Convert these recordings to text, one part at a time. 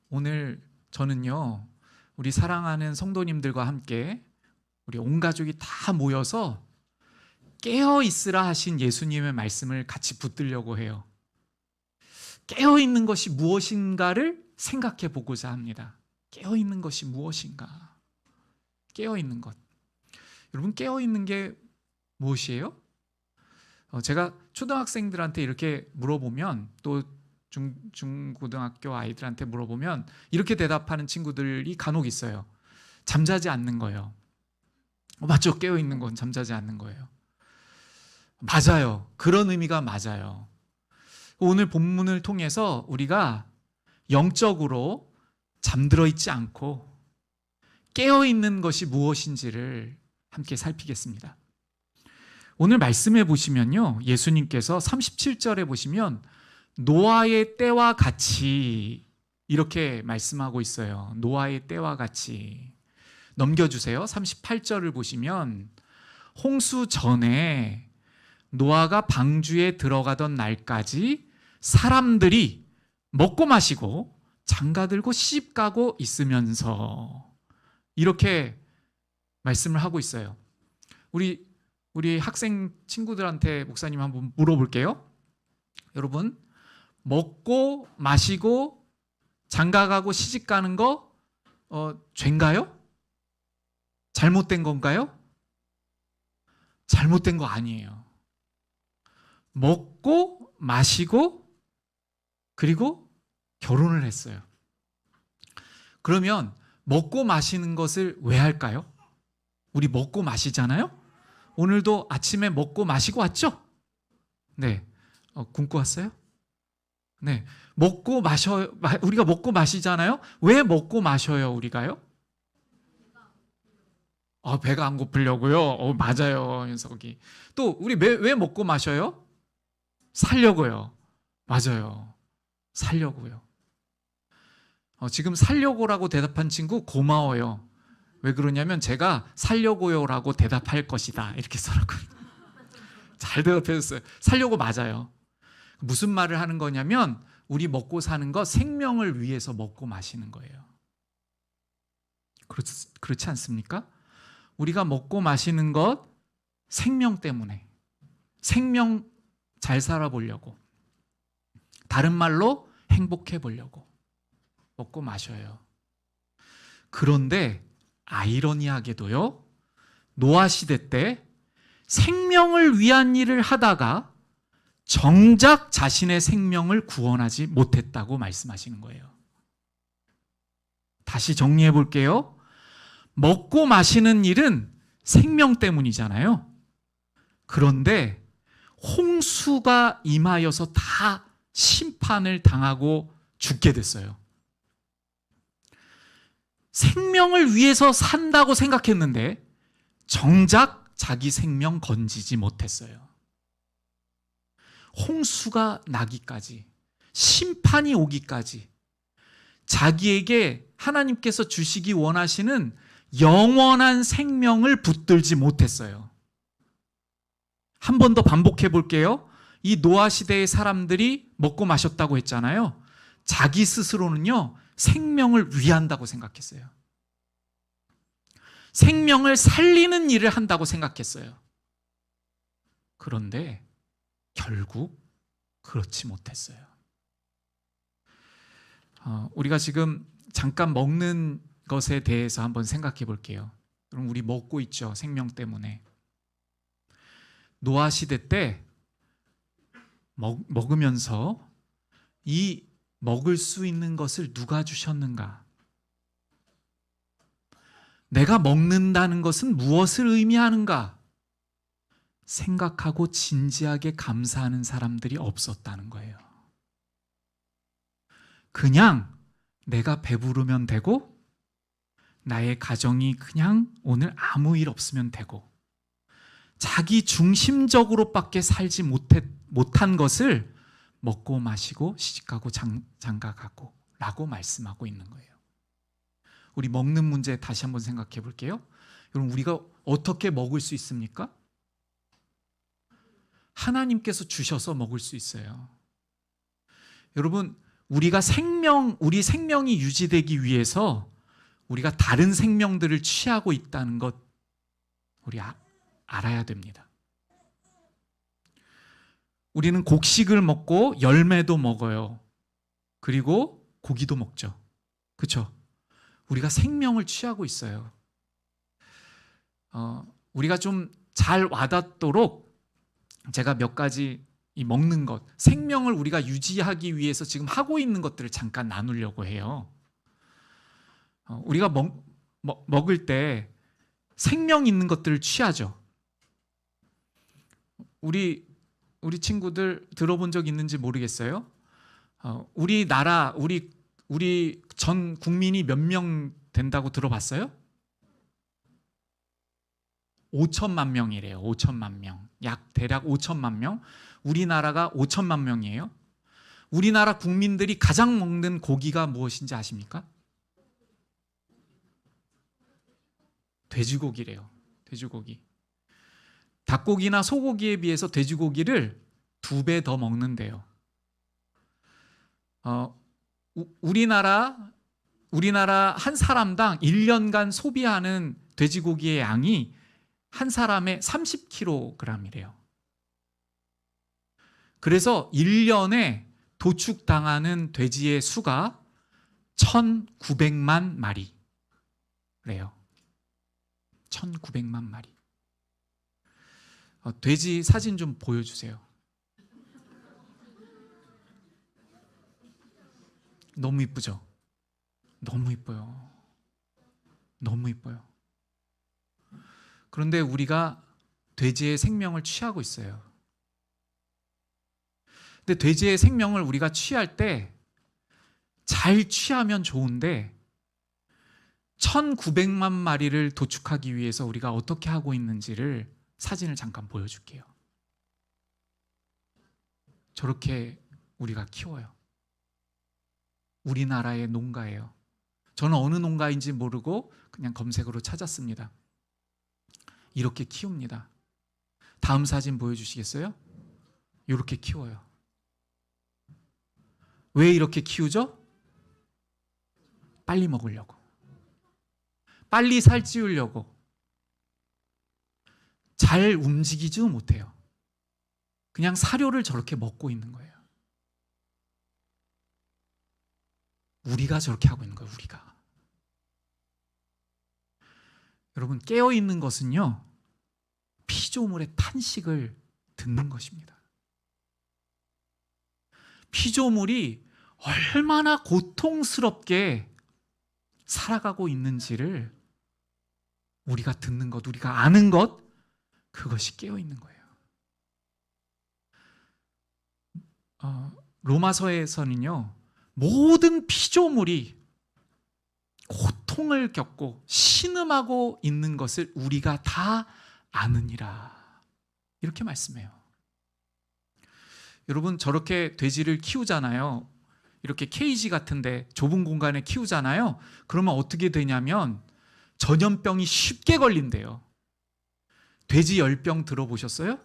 오늘 저는요, 우리 사랑하는 성도님들과 함께 우리 온 가족이 다 모여서 깨어 있으라 하신 예수님의 말씀을 같이 붙들려고 해요. 깨어 있는 것이 무엇인가를 생각해 보고자 합니다. 깨어 있는 것이 무엇인가? 깨어 있는 것. 여러분, 깨어 있는 게 무엇이에요? 제가 초등학생들한테 이렇게 물어보면, 또 중고등학교 아이들한테 물어보면 이렇게 대답하는 친구들이 간혹 있어요. 잠자지 않는 거예요. 맞죠? 깨어 있는 건 잠자지 않는 거예요. 맞아요. 그런 의미가 맞아요. 오늘 본문을 통해서 우리가 영적으로 잠들어 있지 않고 깨어 있는 것이 무엇인지를 함께 살피겠습니다. 오늘 말씀해 보시면요, 예수님께서 37절에 보시면 노아의 때와 같이 이렇게 말씀하고 있어요. 노아의 때와 같이. 넘겨주세요. 38절을 보시면 홍수 전에 노아가 방주에 들어가던 날까지 사람들이 먹고 마시고 장가들고 시집가고 있으면서, 이렇게 말씀을 하고 있어요. 우리 학생 친구들한테 목사님 한번 물어볼게요. 여러분, 먹고 마시고 장가가고 시집가는 거 죄인가요? 잘못된 건가요? 잘못된 거 아니에요. 먹고 마시고 그리고 결혼을 했어요. 그러면 먹고 마시는 것을 왜 할까요? 우리 먹고 마시잖아요. 오늘도 아침에 먹고 마시고 왔죠? 네. 굶고 왔어요? 네. 먹고 마셔, 우리가 먹고 마시잖아요. 왜 먹고 마셔요, 우리가요? 배가 안 고프려고요? 맞아요, 윤석이. 또 우리 왜 먹고 마셔요? 살려고요. 맞아요. 살려고요. 지금 살려고라고 대답한 친구 고마워요. 왜 그러냐면 제가 살려고요라고 대답할 것이다 이렇게 써놨거든요. 잘 대답해줬어요. 살려고 맞아요. 무슨 말을 하는 거냐면 우리 먹고 사는 거 생명을 위해서 먹고 마시는 거예요. 그렇지 않습니까? 우리가 먹고 마시는 것 생명 때문에, 생명 잘 살아보려고, 다른 말로 행복해 보려고 먹고 마셔요. 그런데 아이러니하게도요, 노아 시대 때 생명을 위한 일을 하다가 정작 자신의 생명을 구원하지 못했다고 말씀하시는 거예요. 다시 정리해 볼게요. 먹고 마시는 일은 생명 때문이잖아요. 그런데 홍수가 임하여서 다 심판을 당하고 죽게 됐어요. 생명을 위해서 산다고 생각했는데 정작 자기 생명 건지지 못했어요. 홍수가 나기까지, 심판이 오기까지 자기에게 하나님께서 주시기 원하시는 영원한 생명을 붙들지 못했어요. 한 번 더 반복해 볼게요. 이 노아 시대의 사람들이 먹고 마셨다고 했잖아요. 자기 스스로는요, 생명을 위한다고 생각했어요. 생명을 살리는 일을 한다고 생각했어요. 그런데 결국 그렇지 못했어요. 우리가 지금 잠깐 먹는 것에 대해서 한번 생각해 볼게요. 그럼 우리 먹고 있죠, 생명 때문에. 노아 시대 때 먹으면서 이 먹을 수 있는 것을 누가 주셨는가? 내가 먹는다는 것은 무엇을 의미하는가? 생각하고 진지하게 감사하는 사람들이 없었다는 거예요. 그냥 내가 배부르면 되고, 나의 가정이 그냥 오늘 아무 일 없으면 되고, 자기 중심적으로밖에 살지 못한 것을 먹고 마시고 시집가고 장가가고 라고 말씀하고 있는 거예요. 우리 먹는 문제 다시 한번 생각해 볼게요. 여러분, 우리가 어떻게 먹을 수 있습니까? 하나님께서 주셔서 먹을 수 있어요. 여러분, 우리 생명이 유지되기 위해서 우리가 다른 생명들을 취하고 있다는 것 우리 알아야 됩니다. 우리는 곡식을 먹고 열매도 먹어요. 그리고 고기도 먹죠. 그렇죠? 우리가 생명을 취하고 있어요. 우리가 좀 잘 와닿도록 제가 몇 가지 이 먹는 것, 생명을 우리가 유지하기 위해서 지금 하고 있는 것들을 잠깐 나누려고 해요. 우리가 먹을 때 생명 있는 것들을 취하죠. 우리 친구들 들어본 적 있는지 모르겠어요. 우리나라 우리 전 국민이 몇 명 된다고 들어봤어요? 5천만 명이래요. 5천만 명. 대략 5천만 명. 우리나라가 5천만 명이에요. 우리나라 국민들이 가장 먹는 고기가 무엇인지 아십니까? 돼지고기래요. 돼지고기. 닭고기나 소고기에 비해서 돼지고기를 2배 더 먹는데요. 우리나라 한 사람당 1년간 소비하는 돼지고기의 양이 한 사람의 30kg이래요. 그래서 1년에 도축당하는 돼지의 수가 1,900만 마리래요. 1,900만 마리. 돼지 사진 좀 보여주세요. 너무 이쁘죠? 너무 이뻐요. 너무 이뻐요. 그런데 우리가 돼지의 생명을 취하고 있어요. 근데 돼지의 생명을 우리가 취할 때 잘 취하면 좋은데 1,900만 마리를 도축하기 위해서 우리가 어떻게 하고 있는지를 사진을 잠깐 보여줄게요. 저렇게 우리가 키워요. 우리나라의 농가예요. 저는 어느 농가인지 모르고 그냥 검색으로 찾았습니다. 이렇게 키웁니다. 다음 사진 보여주시겠어요? 이렇게 키워요. 왜 이렇게 키우죠? 빨리 먹으려고. 빨리 살찌우려고. 잘 움직이지 못해요. 그냥 사료를 저렇게 먹고 있는 거예요. 우리가 저렇게 하고 있는 거예요. 우리가. 여러분, 깨어있는 것은요, 피조물의 탄식을 듣는 것입니다. 피조물이 얼마나 고통스럽게 살아가고 있는지를 우리가 듣는 것, 우리가 아는 것, 그것이 깨어있는 거예요. 로마서에서는요, 모든 피조물이 고통을 겪고 신음하고 있는 것을 우리가 다 아느니라, 이렇게 말씀해요. 여러분, 저렇게 돼지를 키우잖아요. 이렇게 케이지 같은데 좁은 공간에 키우잖아요. 그러면 어떻게 되냐면 전염병이 쉽게 걸린대요. 돼지 열병 들어보셨어요?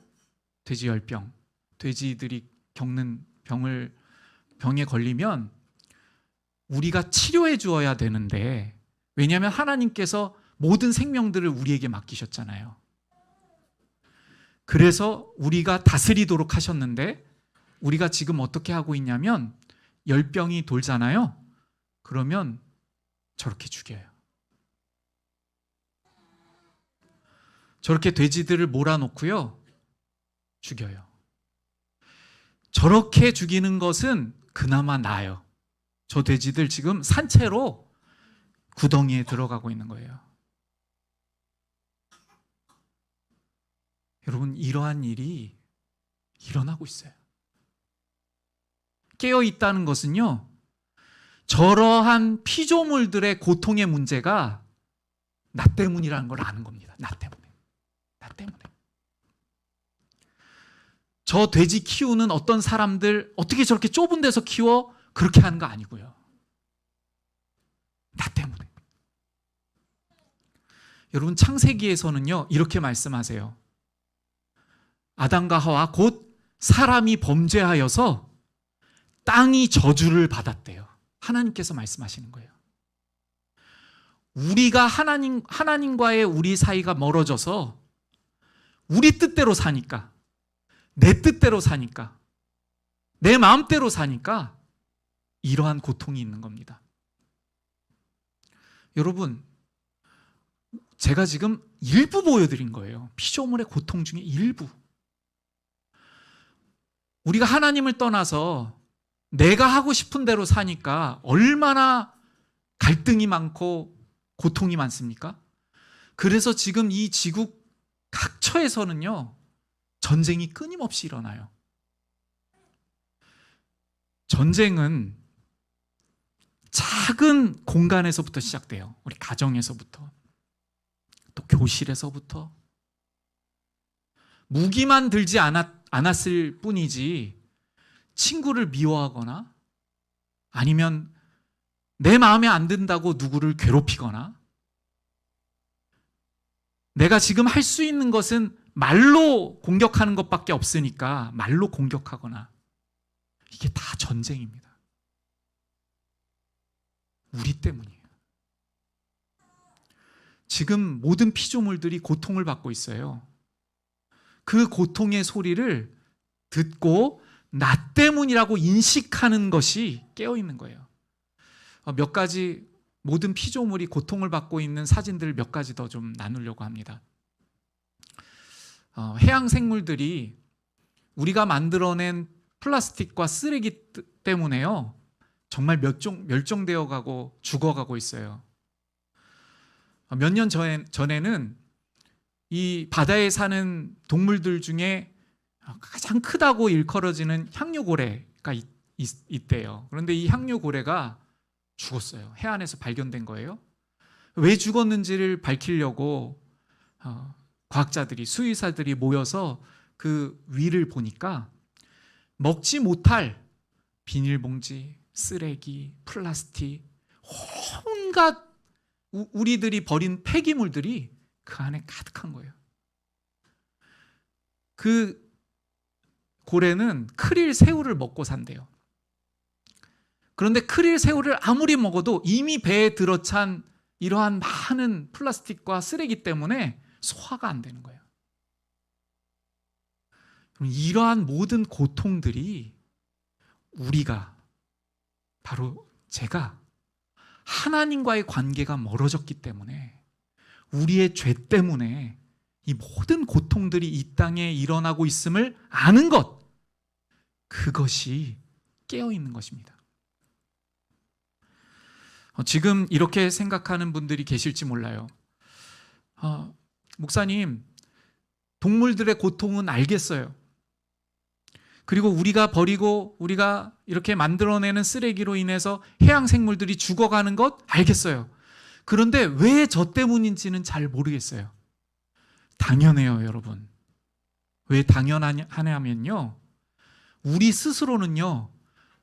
돼지 열병. 돼지들이 겪는 병에 걸리면 우리가 치료해 주어야 되는데, 왜냐하면 하나님께서 모든 생명들을 우리에게 맡기셨잖아요. 그래서 우리가 다스리도록 하셨는데, 우리가 지금 어떻게 하고 있냐면 열병이 돌잖아요. 그러면 저렇게 죽여요. 저렇게 돼지들을 몰아놓고요, 죽여요. 저렇게 죽이는 것은 그나마 나아요. 저 돼지들 지금 산채로 구덩이에 들어가고 있는 거예요. 여러분, 이러한 일이 일어나고 있어요. 깨어있다는 것은요, 저러한 피조물들의 고통의 문제가 나 때문이라는 걸 아는 겁니다. 나 때문에. 저 돼지 키우는 어떤 사람들 어떻게 저렇게 좁은 데서 키워? 그렇게 하는 거 아니고요. 나 때문에. 여러분, 창세기에서는요, 이렇게 말씀하세요. 아담과 하와 곧 사람이 범죄하여서 땅이 저주를 받았대요. 하나님께서 말씀하시는 거예요. 우리가 하나님과의 우리 사이가 멀어져서 우리 뜻대로 사니까, 내 뜻대로 사니까, 내 마음대로 사니까 이러한 고통이 있는 겁니다. 여러분, 제가 지금 일부 보여드린 거예요. 피조물의 고통 중에 일부. 우리가 하나님을 떠나서 내가 하고 싶은 대로 사니까 얼마나 갈등이 많고 고통이 많습니까? 그래서 지금 이 지구 각처에서는요, 전쟁이 끊임없이 일어나요. 전쟁은 작은 공간에서부터 시작돼요. 우리 가정에서부터, 또 교실에서부터. 무기만 들지 않았을 뿐이지 친구를 미워하거나 아니면 내 마음에 안 든다고 누구를 괴롭히거나, 내가 지금 할 수 있는 것은 말로 공격하는 것밖에 없으니까 말로 공격하거나, 이게 다 전쟁입니다. 우리 때문이에요. 지금 모든 피조물들이 고통을 받고 있어요. 그 고통의 소리를 듣고 나 때문이라고 인식하는 것이 깨어있는 거예요. 몇 가지, 모든 피조물이 고통을 받고 있는 사진들을 몇 가지 더 좀 나누려고 합니다. 해양 생물들이 우리가 만들어낸 플라스틱과 쓰레기 때문에요, 정말 멸종되어 가고 죽어가고 있어요. 몇 년 전에는 이 바다에 사는 동물들 중에 가장 크다고 일컬어지는 향유고래가 있대요. 그런데 이 향유고래가 죽었어요. 해안에서 발견된 거예요. 왜 죽었는지를 밝히려고 과학자들이, 수의사들이 모여서 그 위를 보니까 먹지 못할 비닐봉지, 쓰레기, 플라스틱, 온갖 우리들이 버린 폐기물들이 그 안에 가득한 거예요. 그 고래는 크릴 새우를 먹고 산대요. 그런데 크릴 새우를 아무리 먹어도 이미 배에 들어찬 이러한 많은 플라스틱과 쓰레기 때문에 소화가 안 되는 거예요. 이러한 모든 고통들이 우리가, 바로 제가 하나님과의 관계가 멀어졌기 때문에, 우리의 죄 때문에 이 모든 고통들이 이 땅에 일어나고 있음을 아는 것, 그것이 깨어있는 것입니다. 지금 이렇게 생각하는 분들이 계실지 몰라요. 목사님, 동물들의 고통은 알겠어요. 그리고 우리가 버리고 우리가 이렇게 만들어내는 쓰레기로 인해서 해양 생물들이 죽어가는 것 알겠어요. 그런데 왜 저 때문인지는 잘 모르겠어요. 당연해요, 여러분. 왜 당연하냐면요, 우리 스스로는요,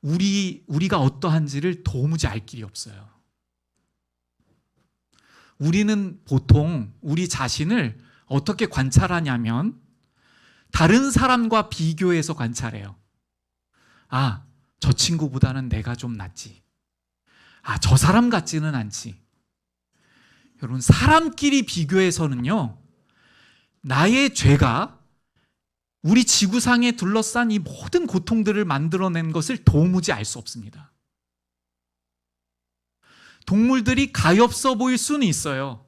우리가 어떠한지를 도무지 알 길이 없어요. 우리는 보통 우리 자신을 어떻게 관찰하냐면 다른 사람과 비교해서 관찰해요. 아, 저 친구보다는 내가 좀 낫지. 아, 저 사람 같지는 않지. 여러분, 사람끼리 비교해서는요, 나의 죄가 우리 지구상에 둘러싼 이 모든 고통들을 만들어낸 것을 도무지 알 수 없습니다. 동물들이 가엾어 보일 수는 있어요.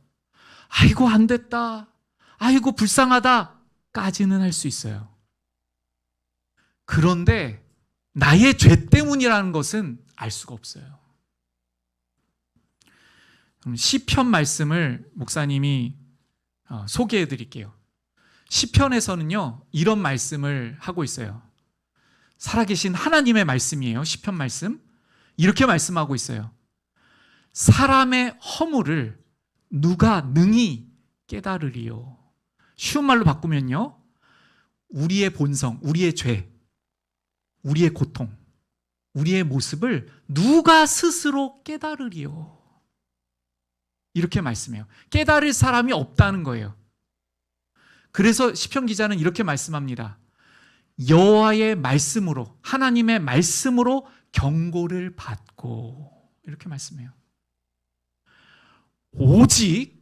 아이고, 안 됐다. 아이고, 불쌍하다. 까지는 할 수 있어요. 그런데 나의 죄 때문이라는 것은 알 수가 없어요. 그럼 시편 말씀을 목사님이 소개해 드릴게요. 시편에서는요, 이런 말씀을 하고 있어요. 살아계신 하나님의 말씀이에요. 시편 말씀. 이렇게 말씀하고 있어요. 사람의 허물을 누가 능히 깨달으리요. 쉬운 말로 바꾸면요, 우리의 본성, 우리의 죄, 우리의 고통, 우리의 모습을 누가 스스로 깨달으리요. 이렇게 말씀해요. 깨달을 사람이 없다는 거예요. 그래서 시편 기자는 이렇게 말씀합니다. 여호와의 말씀으로, 하나님의 말씀으로 경고를 받고 이렇게 말씀해요. 오직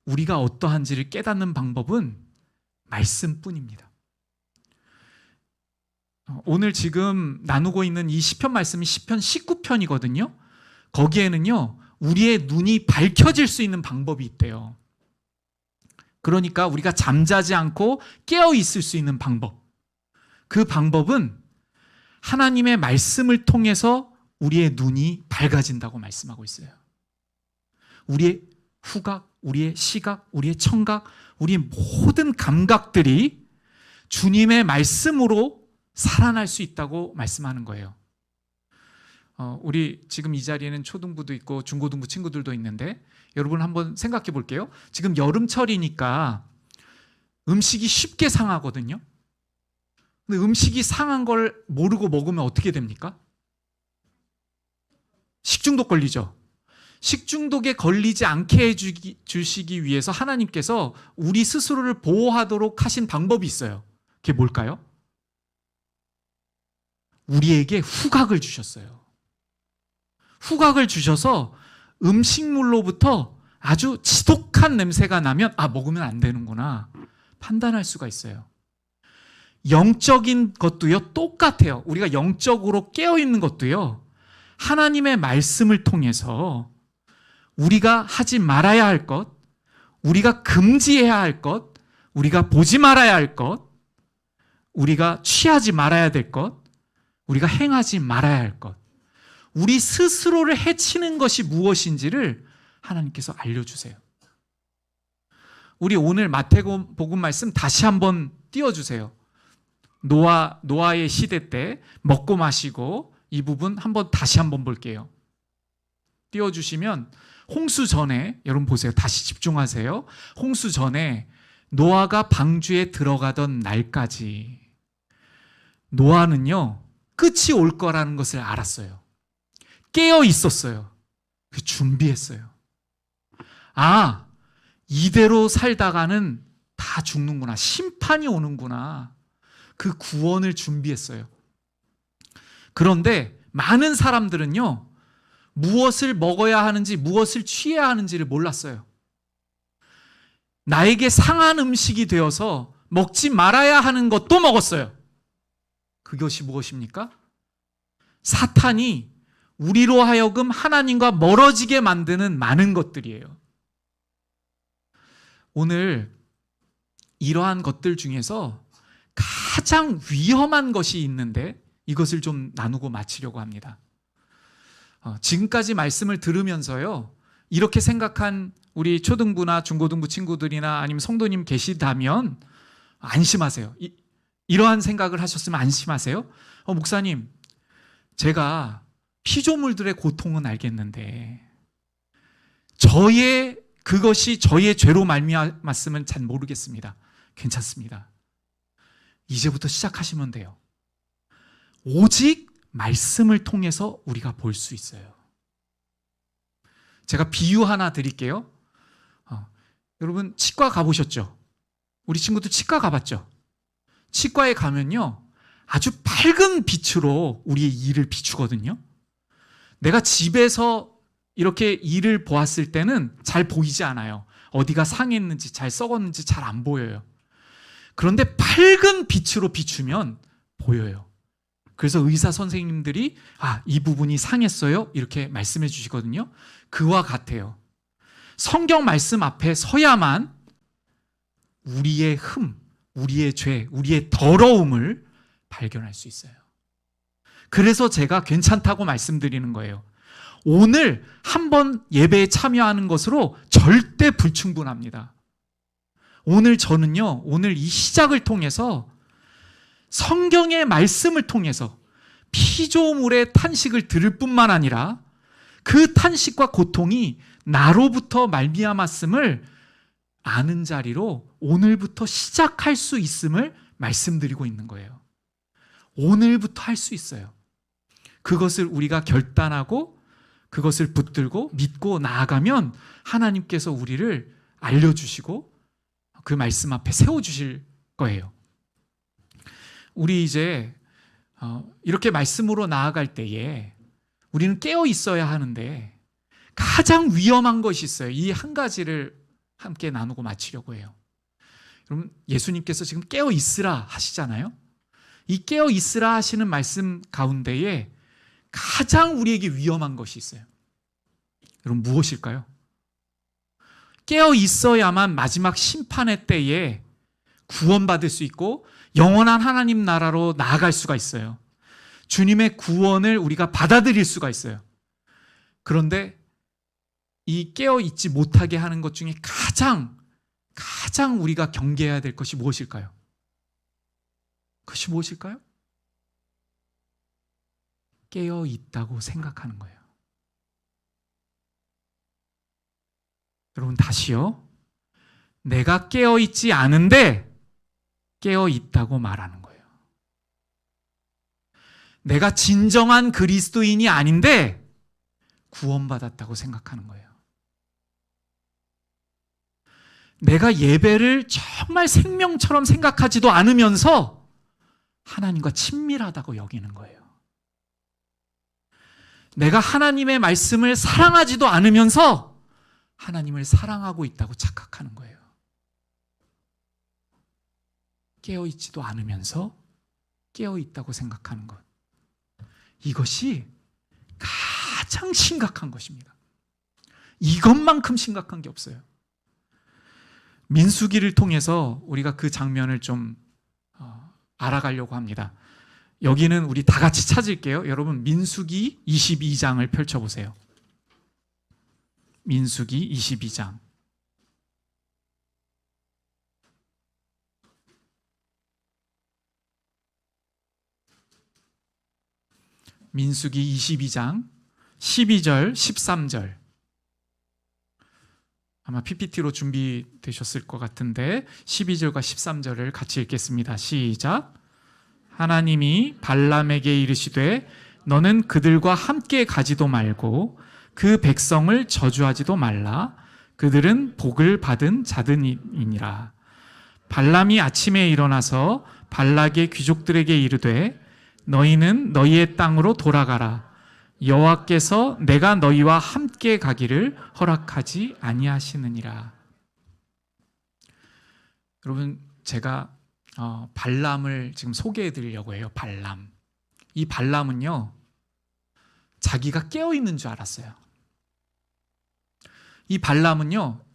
우리가 어떠한지를 깨닫는 방법은 말씀뿐입니다. 오늘 지금 나누고 있는 이 시편 말씀이 시편 19편이거든요. 거기에는요, 우리의 눈이 밝혀질 수 있는 방법이 있대요. 그러니까 우리가 잠자지 않고 깨어 있을 수 있는 방법. 그 방법은 하나님의 말씀을 통해서 우리의 눈이 밝아진다고 말씀하고 있어요. 우리의 후각, 우리의 시각, 우리의 청각, 우리의 모든 감각들이 주님의 말씀으로 살아날 수 있다고 말씀하는 거예요. 우리 지금 이 자리에는 초등부도 있고 중고등부 친구들도 있는데 여러분 한번 생각해 볼게요. 지금 여름철이니까 음식이 쉽게 상하거든요. 근데 음식이 상한 걸 모르고 먹으면 어떻게 됩니까? 식중독 걸리죠. 식중독에 걸리지 않게 해주시기 위해서 하나님께서 우리 스스로를 보호하도록 하신 방법이 있어요. 그게 뭘까요? 우리에게 후각을 주셨어요. 후각을 주셔서 음식물로부터 아주 지독한 냄새가 나면 먹으면 안 되는구나 판단할 수가 있어요. 영적인 것도요, 똑같아요. 우리가 영적으로 깨어있는 것도요, 하나님의 말씀을 통해서 우리가 하지 말아야 할 것, 우리가 금지해야 할 것, 우리가 보지 말아야 할 것, 우리가 취하지 말아야 될 것, 우리가 행하지 말아야 할 것, 우리 스스로를 해치는 것이 무엇인지를 하나님께서 알려주세요. 우리 오늘 마태복음 말씀 다시 한번 띄워주세요. 노아의 시대 때 먹고 마시고 이 부분 다시 한번 볼게요. 띄워주시면 홍수 전에, 여러분 보세요. 다시 집중하세요. 홍수 전에 노아가 방주에 들어가던 날까지 노아는요, 끝이 올 거라는 것을 알았어요. 깨어 있었어요. 준비했어요. 이대로 살다가는 다 죽는구나. 심판이 오는구나. 그 구원을 준비했어요. 그런데 많은 사람들은요, 무엇을 먹어야 하는지, 무엇을 취해야 하는지를 몰랐어요. 나에게 상한 음식이 되어서 먹지 말아야 하는 것도 먹었어요. 그것이 무엇입니까? 사탄이 우리로 하여금 하나님과 멀어지게 만드는 많은 것들이에요. 오늘 이러한 것들 중에서 가장 위험한 것이 있는데 이것을 좀 나누고 마치려고 합니다. 지금까지 말씀을 들으면서요, 이렇게 생각한 우리 초등부나 중고등부 친구들이나 아니면 성도님 계시다면 안심하세요. 이러한 생각을 하셨으면 안심하세요. 목사님, 제가 피조물들의 고통은 알겠는데 그것이 저의 죄로 말미암았으면 잘 모르겠습니다. 괜찮습니다. 이제부터 시작하시면 돼요. 오직 말씀을 통해서 우리가 볼 수 있어요. 제가 비유 하나 드릴게요. 여러분 치과 가보셨죠? 우리 친구들 치과 가봤죠? 치과에 가면요, 아주 밝은 빛으로 우리의 이를 비추거든요. 내가 집에서 이렇게 이를 보았을 때는 잘 보이지 않아요. 어디가 상했는지, 잘 썩었는지 잘 안 보여요. 그런데 밝은 빛으로 비추면 보여요. 그래서 의사 선생님들이 이 부분이 상했어요, 이렇게 말씀해 주시거든요. 그와 같아요. 성경 말씀 앞에 서야만 우리의 우리의 죄, 우리의 더러움을 발견할 수 있어요. 그래서 제가 괜찮다고 말씀드리는 거예요. 오늘 한번 예배에 참여하는 것으로 절대 불충분합니다. 오늘 저는요, 오늘 이 시작을 통해서 성경의 말씀을 통해서 피조물의 탄식을 들을 뿐만 아니라 그 탄식과 고통이 나로부터 말미암았음을 아는 자리로 오늘부터 시작할 수 있음을 말씀드리고 있는 거예요. 오늘부터 할 수 있어요. 그것을 우리가 결단하고 그것을 붙들고 믿고 나아가면 하나님께서 우리를 알려주시고 그 말씀 앞에 세워주실 거예요. 우리 이제 이렇게 말씀으로 나아갈 때에 우리는 깨어 있어야 하는데 가장 위험한 것이 있어요. 이 한 가지를 함께 나누고 마치려고 해요. 여러분, 예수님께서 지금 깨어 있으라 하시잖아요. 이 깨어 있으라 하시는 말씀 가운데에 가장 우리에게 위험한 것이 있어요. 여러분, 무엇일까요? 깨어 있어야만 마지막 심판의 때에 구원받을 수 있고 영원한 하나님 나라로 나아갈 수가 있어요. 주님의 구원을 우리가 받아들일 수가 있어요. 그런데 이 깨어 있지 못하게 하는 것 중에 가장 우리가 경계해야 될 것이 무엇일까요? 그것이 무엇일까요? 깨어 있다고 생각하는 거예요. 여러분, 다시요. 내가 깨어 있지 않은데 깨어 있다고 말하는 거예요. 내가 진정한 그리스도인이 아닌데 구원받았다고 생각하는 거예요. 내가 예배를 정말 생명처럼 생각하지도 않으면서 하나님과 친밀하다고 여기는 거예요. 내가 하나님의 말씀을 사랑하지도 않으면서 하나님을 사랑하고 있다고 착각하는 거예요. 깨어있지도 않으면서 깨어있다고 생각하는 것. 이것이 가장 심각한 것입니다. 이것만큼 심각한 게 없어요. 민수기를 통해서 우리가 그 장면을 좀 알아가려고 합니다. 여기는 우리 다 같이 찾을게요. 여러분, 민수기 22장을 펼쳐보세요. 민수기 22장. 민수기 22장 12절, 13절. 아마 PPT로 준비되셨을 것 같은데 12절과 13절을 같이 읽겠습니다. 시작. 하나님이 발람에게 이르시되 너는 그들과 함께 가지도 말고 그 백성을 저주하지도 말라. 그들은 복을 받은 자들이니라. 발람이 아침에 일어나서 발락의 귀족들에게 이르되 너희는 너희의 땅으로 돌아가라. 여호와께서 내가 너희와 함께 가기를 허락하지 아니하시느니라. 여러분, 제가 발람을 지금 소개해 드리려고 해요. 발람. 이 발람은요, 자기가 깨어 있는 줄 알았어요. 이 발람은요,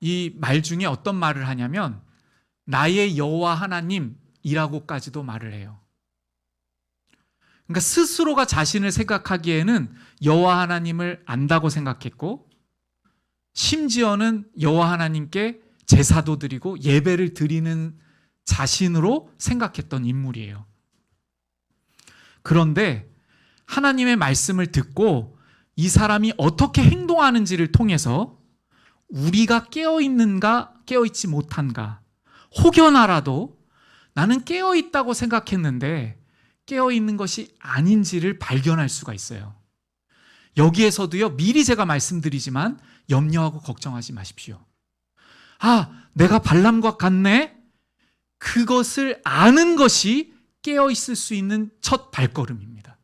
이 말 중에 어떤 말을 하냐면 나의 여호와 하나님이라고까지도 말을 해요. 그러니까 스스로가 자신을 생각하기에는 여호와 하나님을 안다고 생각했고, 심지어는 여호와 하나님께 제사도 드리고 예배를 드리는 자신으로 생각했던 인물이에요. 그런데 하나님의 말씀을 듣고 이 사람이 어떻게 행동하는지를 통해서 우리가 깨어있는가 깨어있지 못한가, 혹여나라도 나는 깨어있다고 생각했는데 깨어있는 것이 아닌지를 발견할 수가 있어요. 여기에서도요, 미리 제가 말씀드리지만 염려하고 걱정하지 마십시오. 내가 발람과 같네? 그것을 아는 것이 깨어있을 수 있는 첫 발걸음입니다.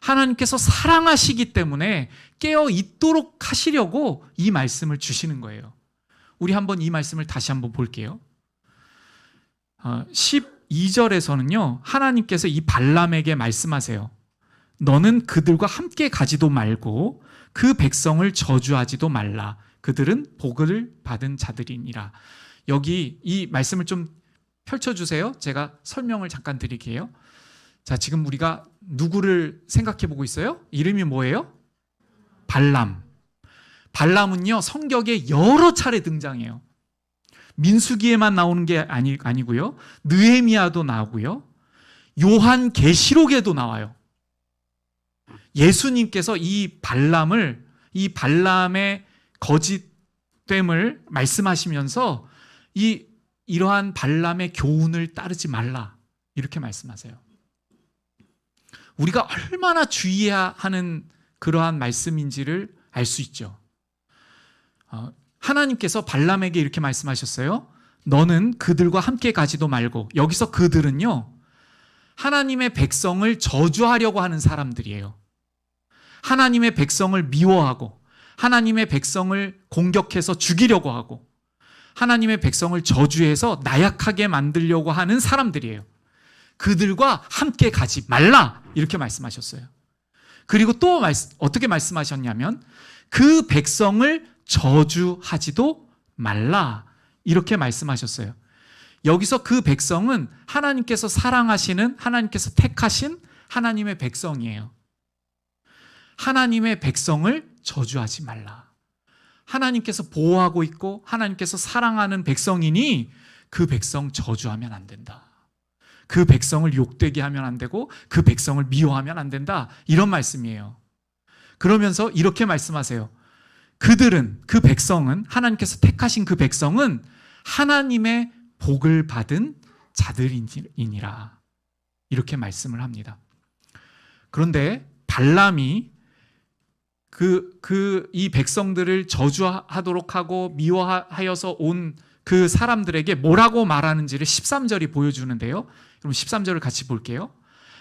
하나님께서 사랑하시기 때문에 깨어있도록 하시려고 이 말씀을 주시는 거예요. 우리 한번 이 말씀을 다시 한번 볼게요. 12절에서는요, 하나님께서 이 발람에게 말씀하세요. 너는 그들과 함께 가지도 말고 그 백성을 저주하지도 말라. 그들은 복을 받은 자들이니라. 여기 이 말씀을 좀 펼쳐주세요. 제가 설명을 잠깐 드릴게요. 자, 지금 우리가 누구를 생각해 보고 있어요? 이름이 뭐예요? 발람. 발람은요, 성경에 여러 차례 등장해요. 민수기에만 나오는 게 아니고요, 느헤미야도 나오고요, 요한계시록에도 나와요. 예수님께서 이 발람의 거짓됨을 말씀하시면서 이러한 발람의 교훈을 따르지 말라, 이렇게 말씀하세요. 우리가 얼마나 주의해야 하는 그러한 말씀인지를 알 수 있죠. 하나님께서 발람에게 이렇게 말씀하셨어요. 너는 그들과 함께 가지도 말고. 여기서 그들은요, 하나님의 백성을 저주하려고 하는 사람들이에요. 하나님의 백성을 미워하고 하나님의 백성을 공격해서 죽이려고 하고 하나님의 백성을 저주해서 나약하게 만들려고 하는 사람들이에요. 그들과 함께 가지 말라 이렇게 말씀하셨어요. 그리고 또 어떻게 말씀하셨냐면 그 백성을 저주하지도 말라 이렇게 말씀하셨어요. 여기서 그 백성은 하나님께서 사랑하시는 하나님께서 택하신 하나님의 백성이에요. 하나님의 백성을 저주하지 말라. 하나님께서 보호하고 있고 하나님께서 사랑하는 백성이니 그 백성 저주하면 안 된다. 그 백성을 욕되게 하면 안 되고 그 백성을 미워하면 안 된다. 이런 말씀이에요. 그러면서 이렇게 말씀하세요. 그들은, 그 백성은, 하나님께서 택하신 그 백성은 하나님의 복을 받은 자들이니라. 이렇게 말씀을 합니다. 그런데 발람이 이 백성들을 저주하도록 하고 미워하여서 온 그 사람들에게 뭐라고 말하는지를 13절이 보여주는데요. 그럼 13절을 같이 볼게요.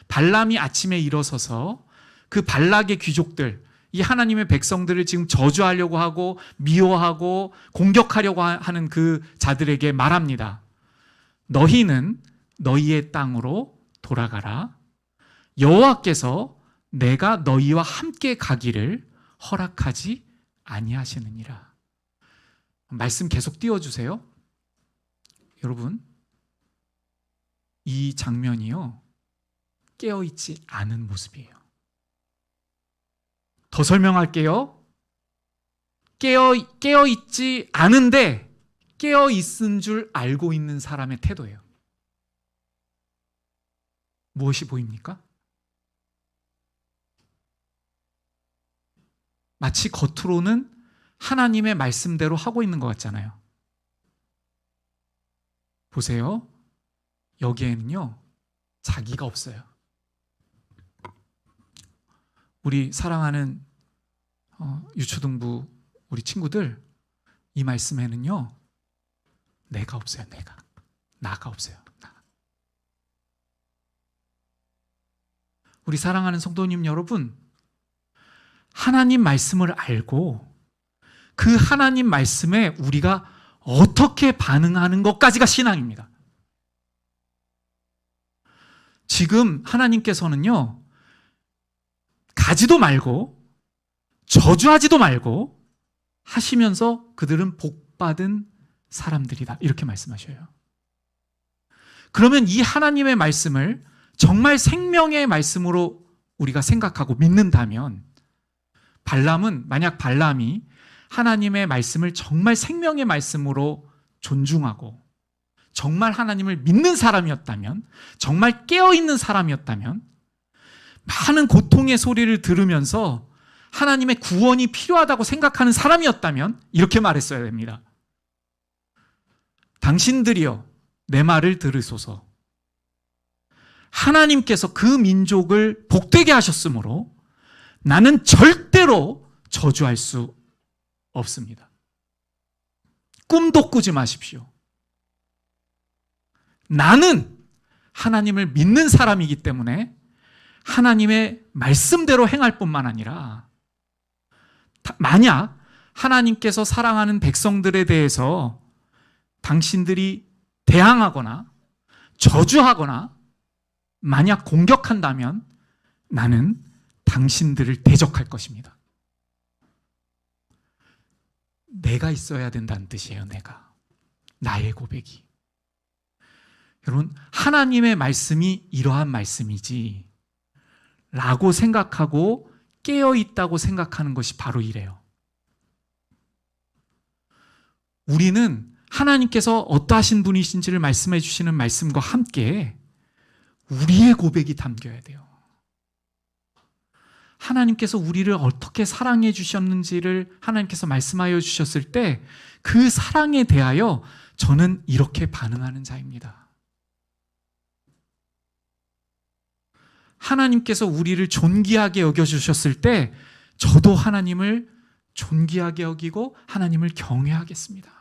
발람이 아침에 일어서서 그 발락의 귀족들, 이 하나님의 백성들을 지금 저주하려고 하고 미워하고 공격하려고 하는 그 자들에게 말합니다. 너희는 너희의 땅으로 돌아가라. 여호와께서 내가 너희와 함께 가기를 허락하지 아니하시느니라. 말씀 계속 띄워주세요. 여러분, 이 장면이요, 깨어있지 않은 모습이에요. 더 설명할게요. 깨어있지 않은데 깨어있은 줄 알고 있는 사람의 태도예요. 무엇이 보입니까? 마치 겉으로는 하나님의 말씀대로 하고 있는 것 같잖아요. 보세요. 여기에는요, 자기가 없어요. 우리 사랑하는 유초등부 우리 친구들, 이 말씀에는요, 내가 없어요. 나가 없어요. 우리 사랑하는 성도님 여러분, 하나님 말씀을 알고 그 하나님 말씀에 우리가 어떻게 반응하는 것까지가 신앙입니다. 지금 하나님께서는요, 가지도 말고 저주하지도 말고 하시면서 그들은 복받은 사람들이다 이렇게 말씀하셔요. 그러면 이 하나님의 말씀을 정말 생명의 말씀으로 우리가 생각하고 믿는다면, 만약 발람이 하나님의 말씀을 정말 생명의 말씀으로 존중하고 정말 하나님을 믿는 사람이었다면, 정말 깨어있는 사람이었다면, 많은 고통의 소리를 들으면서 하나님의 구원이 필요하다고 생각하는 사람이었다면 이렇게 말했어야 됩니다. 당신들이여 내 말을 들으소서. 하나님께서 그 민족을 복되게 하셨으므로 나는 절대로 저주할 수 없습니다. 꿈도 꾸지 마십시오. 나는 하나님을 믿는 사람이기 때문에 하나님의 말씀대로 행할 뿐만 아니라, 만약 하나님께서 사랑하는 백성들에 대해서 당신들이 대항하거나 저주하거나 만약 공격한다면 나는 당신들을 대적할 것입니다. 내가 있어야 된다는 뜻이에요. 나의 고백이. 여러분, 하나님의 말씀이 이러한 말씀이지 라고 생각하고 깨어있다고 생각하는 것이 바로 이래요. 우리는 하나님께서 어떠하신 분이신지를 말씀해 주시는 말씀과 함께 우리의 고백이 담겨야 돼요. 하나님께서 우리를 어떻게 사랑해 주셨는지를 하나님께서 말씀하여 주셨을 때 그 사랑에 대하여 저는 이렇게 반응하는 자입니다. 하나님께서 우리를 존귀하게 여겨주셨을 때 저도 하나님을 존귀하게 여기고 하나님을 경외하겠습니다.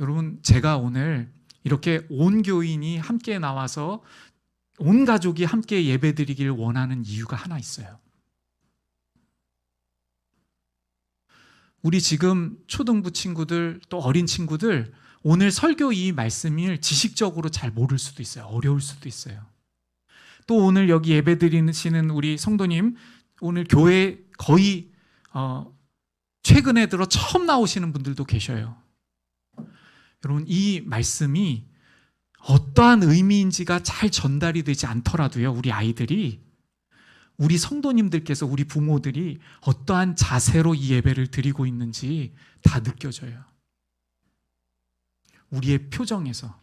여러분, 제가 오늘 이렇게 온 교인이 함께 나와서 온 가족이 함께 예배드리길 원하는 이유가 하나 있어요. 우리 지금 초등부 친구들 또 어린 친구들 오늘 설교 이 말씀을 지식적으로 잘 모를 수도 있어요. 어려울 수도 있어요. 또 오늘 여기 예배드리시는 우리 성도님, 오늘 교회 거의 최근에 들어 처음 나오시는 분들도 계셔요. 여러분, 이 말씀이 어떠한 의미인지가 잘 전달이 되지 않더라도요, 우리 아이들이, 우리 성도님들께서, 우리 부모들이 어떠한 자세로 이 예배를 드리고 있는지 다 느껴져요. 우리의 표정에서,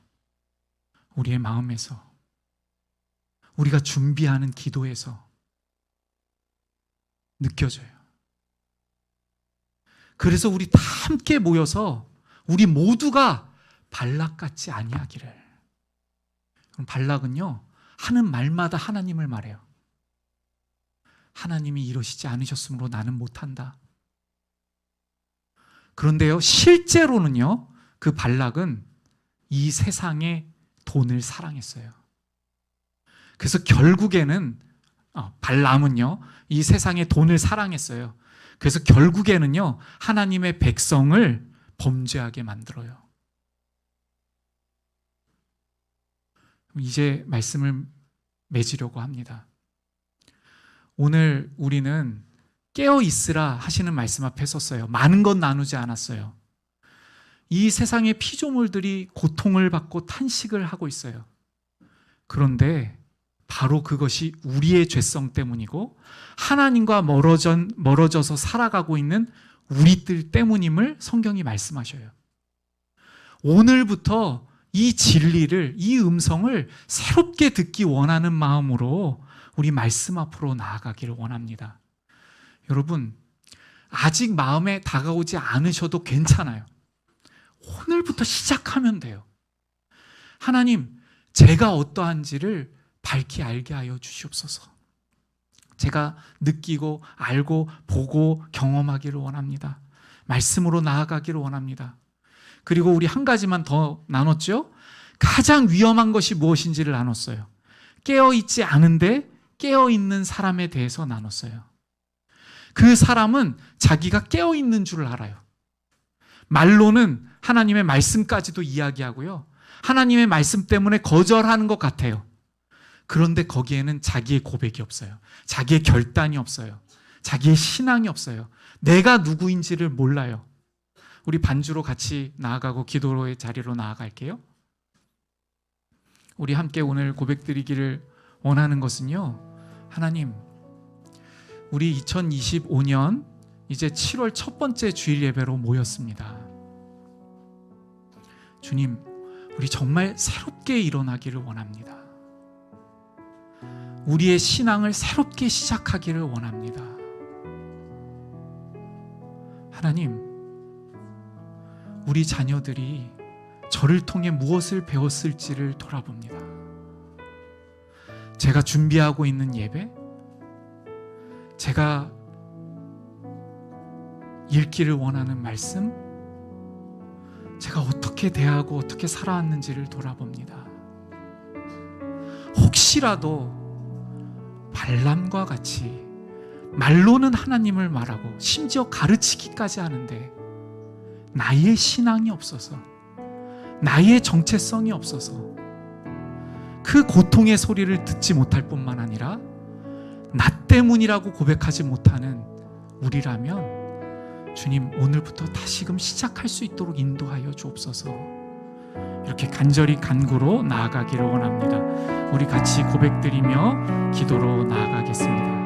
우리의 마음에서, 우리가 준비하는 기도에서 느껴져요. 그래서 우리 다 함께 모여서 우리 모두가 발락 같지 아니하기를. 그럼 발락은요, 하는 말마다 하나님을 말해요. 하나님이 이러시지 않으셨으므로 나는 못한다. 그런데요, 실제로는요, 그 발락은 이 세상의 돈을 사랑했어요. 그래서 결국에는 발람은요, 이 세상의 돈을 사랑했어요. 그래서 결국에는요, 하나님의 백성을 범죄하게 만들어요. 이제 말씀을 맺으려고 합니다. 오늘 우리는 깨어 있으라 하시는 말씀 앞에 섰어요. 많은 건 나누지 않았어요. 이 세상의 피조물들이 고통을 받고 탄식을 하고 있어요. 그런데 바로 그것이 우리의 죄성 때문이고 하나님과 멀어져서 살아가고 있는 우리들 때문임을 성경이 말씀하셔요. 오늘부터 이 진리를, 이 음성을 새롭게 듣기 원하는 마음으로 우리 말씀 앞으로 나아가기를 원합니다. 여러분, 아직 마음에 다가오지 않으셔도 괜찮아요. 오늘부터 시작하면 돼요. 하나님, 제가 어떠한지를 밝히 알게 하여 주시옵소서. 제가 느끼고 알고 보고 경험하기를 원합니다. 말씀으로 나아가기를 원합니다. 그리고 우리 한 가지만 더 나눴죠? 가장 위험한 것이 무엇인지를 나눴어요. 깨어있지 않은데 깨어있는 사람에 대해서 나눴어요. 그 사람은 자기가 깨어있는 줄 알아요. 말로는 하나님의 말씀까지도 이야기하고요, 하나님의 말씀 때문에 거절하는 것 같아요. 그런데 거기에는 자기의 고백이 없어요. 자기의 결단이 없어요. 자기의 신앙이 없어요. 내가 누구인지를 몰라요. 우리 반주로 같이 나아가고 기도의 자리로 나아갈게요. 우리 함께 오늘 고백드리기를 원하는 것은요, 하나님, 우리 2025년 이제 7월 첫 번째 주일 예배로 모였습니다. 주님, 우리 정말 새롭게 일어나기를 원합니다. 우리의 신앙을 새롭게 시작하기를 원합니다. 하나님, 우리 자녀들이 저를 통해 무엇을 배웠을지를 돌아봅니다. 제가 준비하고 있는 예배, 제가 읽기를 원하는 말씀, 제가 어떻게 대하고 어떻게 살아왔는지를 돌아봅니다. 혹시라도 발람과 같이 말로는 하나님을 말하고 심지어 가르치기까지 하는데 나의 신앙이 없어서, 나의 정체성이 없어서 그 고통의 소리를 듣지 못할 뿐만 아니라 나 때문이라고 고백하지 못하는 우리라면 주님, 오늘부터 다시금 시작할 수 있도록 인도하여 주옵소서. 이렇게 간절히 간구로 나아가기를 원합니다. 우리 같이 고백드리며 기도로 나아가겠습니다.